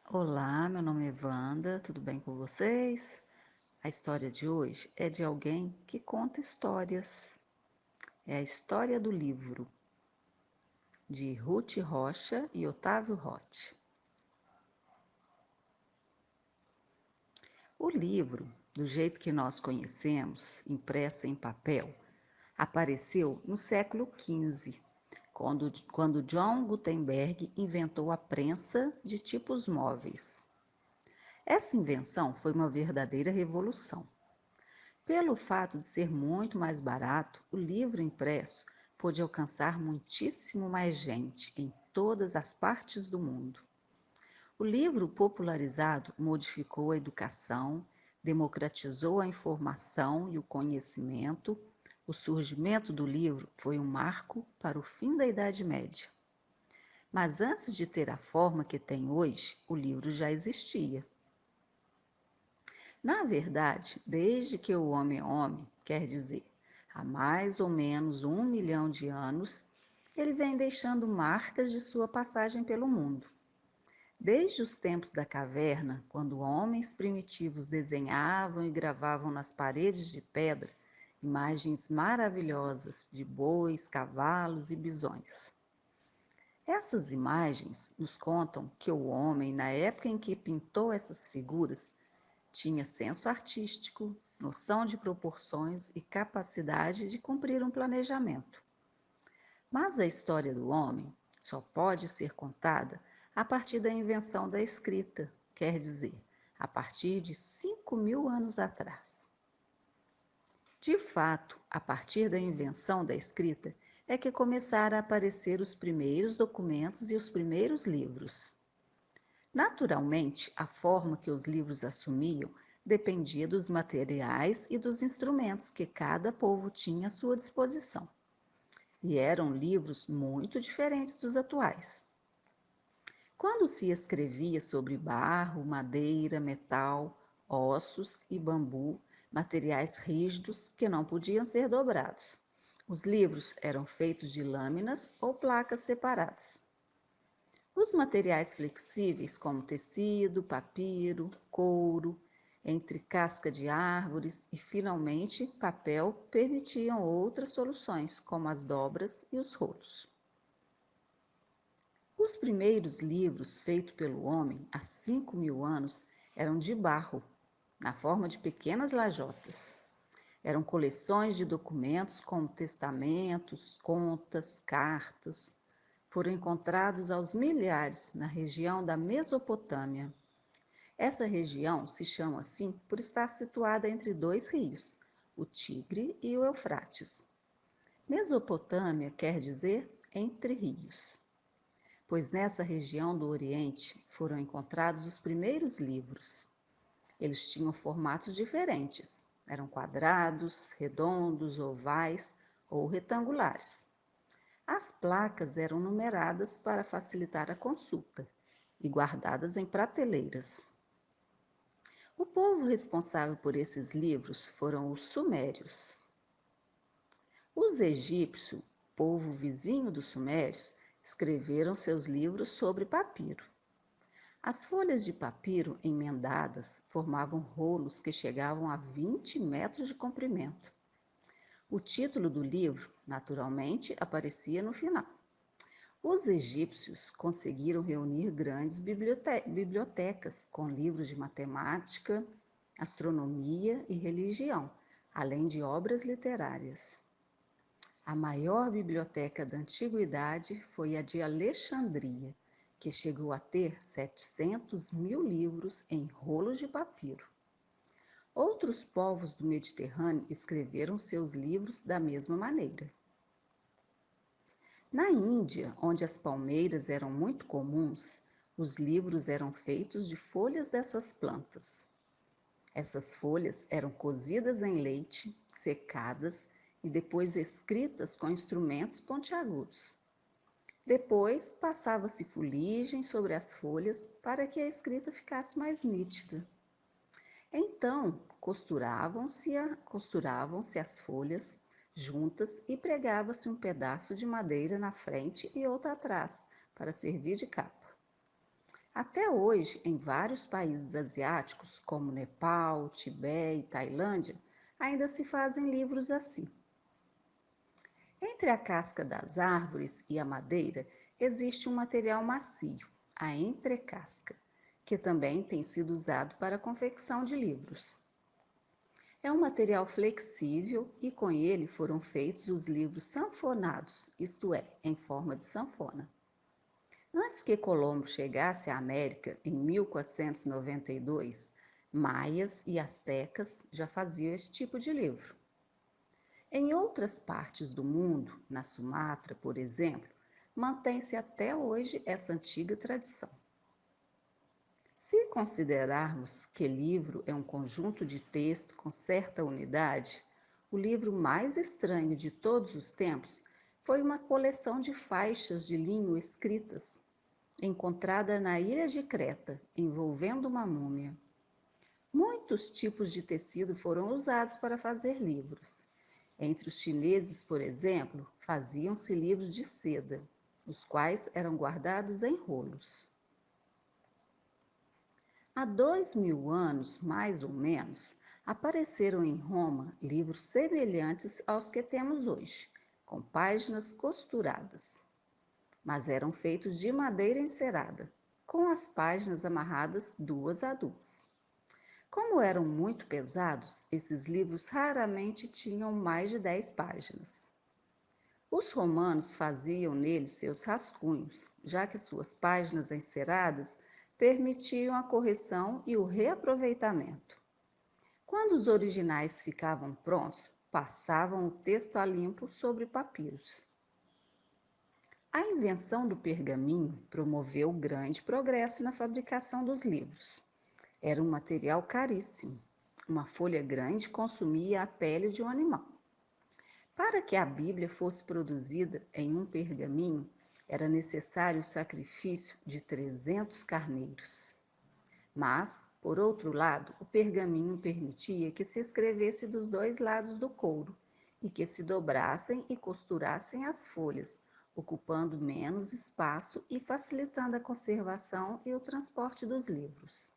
Olá, meu nome é Wanda, tudo bem com vocês? A história de hoje é de alguém que conta histórias. É a história do livro, de Ruth Rocha e Otávio Roth. O livro, do jeito que nós conhecemos, impresso em papel, apareceu no século XV, quando John Gutenberg inventou a prensa de tipos móveis. Essa invenção foi uma verdadeira revolução. Pelo fato de ser muito mais barato, o livro impresso pôde alcançar muitíssimo mais gente em todas as partes do mundo. O livro popularizado modificou a educação, democratizou a informação e o conhecimento. O surgimento do livro foi um marco para o fim da Idade Média. Mas antes de ter a forma que tem hoje, o livro já existia. Na verdade, desde que o homem é homem, quer dizer, há mais ou menos 1 milhão de anos, ele vem deixando marcas de sua passagem pelo mundo. Desde os tempos da caverna, quando homens primitivos desenhavam e gravavam nas paredes de pedra imagens maravilhosas de bois, cavalos e bisões. Essas imagens nos contam que o homem, na época em que pintou essas figuras, tinha senso artístico, noção de proporções e capacidade de cumprir um planejamento. Mas a história do homem só pode ser contada a partir da invenção da escrita, quer dizer, a partir de 5.000 anos atrás. De fato, a partir da invenção da escrita é que começaram a aparecer os primeiros documentos e os primeiros livros. Naturalmente, a forma que os livros assumiam dependia dos materiais e dos instrumentos que cada povo tinha à sua disposição. E eram livros muito diferentes dos atuais. Quando se escrevia sobre barro, madeira, metal, ossos e bambu, materiais rígidos que não podiam ser dobrados, os livros eram feitos de lâminas ou placas separadas. Os materiais flexíveis, como tecido, papiro, couro, entre casca de árvores e, finalmente, papel, permitiam outras soluções, como as dobras e os rolos. Os primeiros livros feitos pelo homem há 5.000 anos eram de barro, na forma de pequenas lajotas. Eram coleções de documentos como testamentos, contas, cartas. Foram encontrados aos milhares na região da Mesopotâmia. Essa região se chama assim por estar situada entre dois rios, o Tigre e o Eufrates. Mesopotâmia quer dizer entre rios, pois nessa região do Oriente foram encontrados os primeiros livros. Eles tinham formatos diferentes, eram quadrados, redondos, ovais ou retangulares. As placas eram numeradas para facilitar a consulta e guardadas em prateleiras. O povo responsável por esses livros foram os sumérios. Os egípcios, povo vizinho dos sumérios, escreveram seus livros sobre papiro. As folhas de papiro emendadas formavam rolos que chegavam a 20 metros de comprimento. O título do livro, naturalmente, aparecia no final. Os egípcios conseguiram reunir grandes bibliotecas com livros de matemática, astronomia e religião, além de obras literárias. A maior biblioteca da antiguidade foi a de Alexandria, que chegou a ter 700.000 livros em rolos de papiro. Outros povos do Mediterrâneo escreveram seus livros da mesma maneira. Na Índia, onde as palmeiras eram muito comuns, os livros eram feitos de folhas dessas plantas. Essas folhas eram cozidas em leite, secadas e depois escritas com instrumentos pontiagudos. Depois passava-se fuligem sobre as folhas para que a escrita ficasse mais nítida. Então costuravam-se as folhas juntas e pregava-se um pedaço de madeira na frente e outro atrás, para servir de capa. Até hoje, em vários países asiáticos, como Nepal, Tibete e Tailândia, ainda se fazem livros assim. Entre a casca das árvores e a madeira existe um material macio, a entrecasca, que também tem sido usado para a confecção de livros. É um material flexível e com ele foram feitos os livros sanfonados, isto é, em forma de sanfona. Antes que Colombo chegasse à América, em 1492, maias e astecas já faziam esse tipo de livro. Em outras partes do mundo, na Sumatra, por exemplo, mantém-se até hoje essa antiga tradição. Se considerarmos que livro é um conjunto de texto com certa unidade, o livro mais estranho de todos os tempos foi uma coleção de faixas de linho escritas, encontrada na ilha de Creta, envolvendo uma múmia. Muitos tipos de tecido foram usados para fazer livros. Entre os chineses, por exemplo, faziam-se livros de seda, os quais eram guardados em rolos. Há 2000 anos, mais ou menos, apareceram em Roma livros semelhantes aos que temos hoje, com páginas costuradas, mas eram feitos de madeira encerada, com as páginas amarradas duas a duas. Como eram muito pesados, esses livros raramente tinham mais de 10 páginas. Os romanos faziam neles seus rascunhos, já que suas páginas enceradas permitiam a correção e o reaproveitamento. Quando os originais ficavam prontos, passavam o texto a limpo sobre papiros. A invenção do pergaminho promoveu grande progresso na fabricação dos livros. Era um material caríssimo. Uma folha grande consumia a pele de um animal. Para que a Bíblia fosse produzida em um pergaminho, era necessário o sacrifício de 300 carneiros. Mas, por outro lado, o pergaminho permitia que se escrevesse dos dois lados do couro e que se dobrassem e costurassem as folhas, ocupando menos espaço e facilitando a conservação e o transporte dos livros.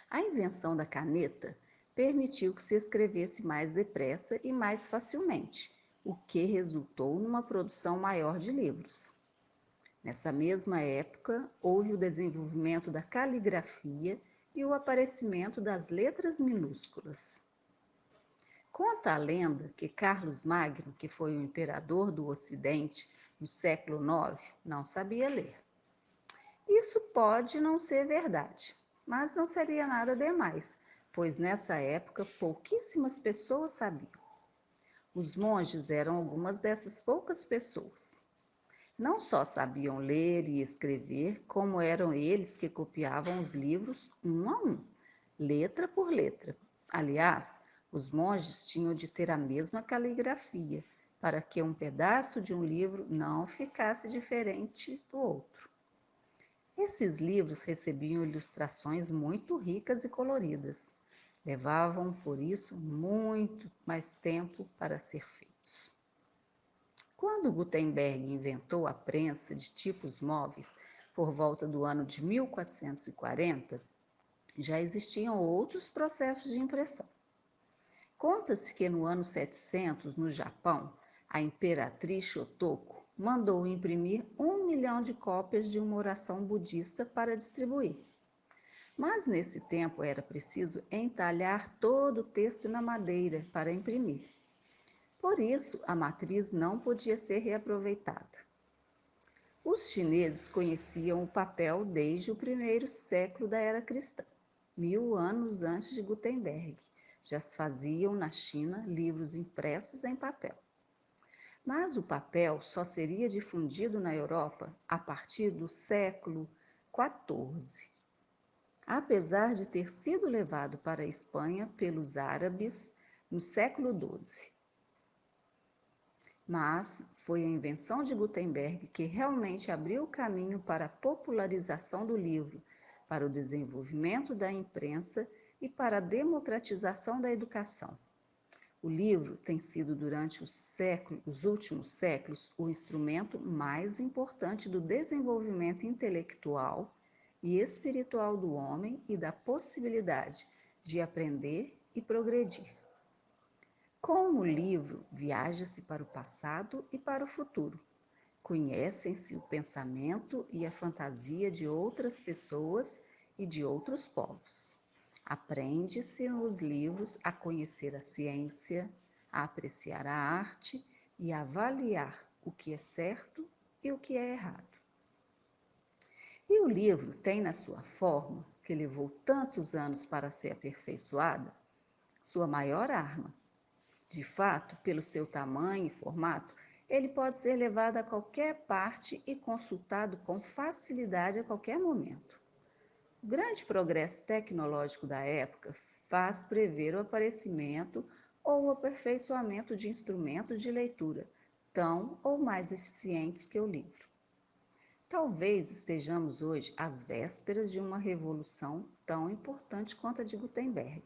A invenção da caneta permitiu que se escrevesse mais depressa e mais facilmente, o que resultou numa produção maior de livros. Nessa mesma época, houve o desenvolvimento da caligrafia e o aparecimento das letras minúsculas. Conta a lenda que Carlos Magno, que foi o imperador do Ocidente no século IX, não sabia ler. Isso pode não ser verdade, mas não seria nada demais, pois nessa época pouquíssimas pessoas sabiam. Os monges eram algumas dessas poucas pessoas. Não só sabiam ler e escrever, como eram eles que copiavam os livros um a um, letra por letra. Aliás, os monges tinham de ter a mesma caligrafia, para que um pedaço de um livro não ficasse diferente do outro. Esses livros recebiam ilustrações muito ricas e coloridas. Levavam, por isso, muito mais tempo para ser feitos. Quando Gutenberg inventou a prensa de tipos móveis, por volta do ano de 1440, já existiam outros processos de impressão. Conta-se que no ano 700, no Japão, a imperatriz Shotoko mandou imprimir 1 milhão de cópias de uma oração budista para distribuir. Mas nesse tempo era preciso entalhar todo o texto na madeira para imprimir. Por isso, a matriz não podia ser reaproveitada. Os chineses conheciam o papel desde o primeiro século da era cristã, 1000 anos antes de Gutenberg. Já se faziam na China livros impressos em papel. Mas o papel só seria difundido na Europa a partir do século XIV. Apesar de ter sido levado para a Espanha pelos árabes no século XII. Mas foi a invenção de Gutenberg que realmente abriu o caminho para a popularização do livro, para o desenvolvimento da imprensa e para a democratização da educação. O livro tem sido, durante os últimos séculos, o instrumento mais importante do desenvolvimento intelectual e espiritual do homem e da possibilidade de aprender e progredir. Com o livro, viaja-se para o passado e para o futuro. Conhecem-se o pensamento e a fantasia de outras pessoas e de outros povos. Aprende-se nos livros a conhecer a ciência, a apreciar a arte e a avaliar o que é certo e o que é errado. E o livro tem na sua forma, que levou tantos anos para ser aperfeiçoada, sua maior arma. De fato, pelo seu tamanho e formato, ele pode ser levado a qualquer parte e consultado com facilidade a qualquer momento. O grande progresso tecnológico da época faz prever o aparecimento ou o aperfeiçoamento de instrumentos de leitura tão ou mais eficientes que o livro. Talvez estejamos hoje às vésperas de uma revolução tão importante quanto a de Gutenberg.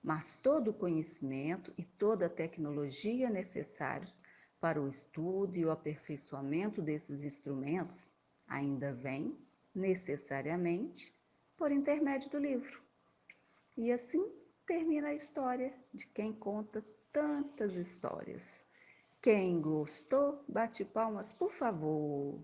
Mas todo o conhecimento e toda a tecnologia necessários para o estudo e o aperfeiçoamento desses instrumentos ainda vêm, necessariamente, por intermédio do livro. E assim termina a história de quem conta tantas histórias. Quem gostou, bate palmas, por favor.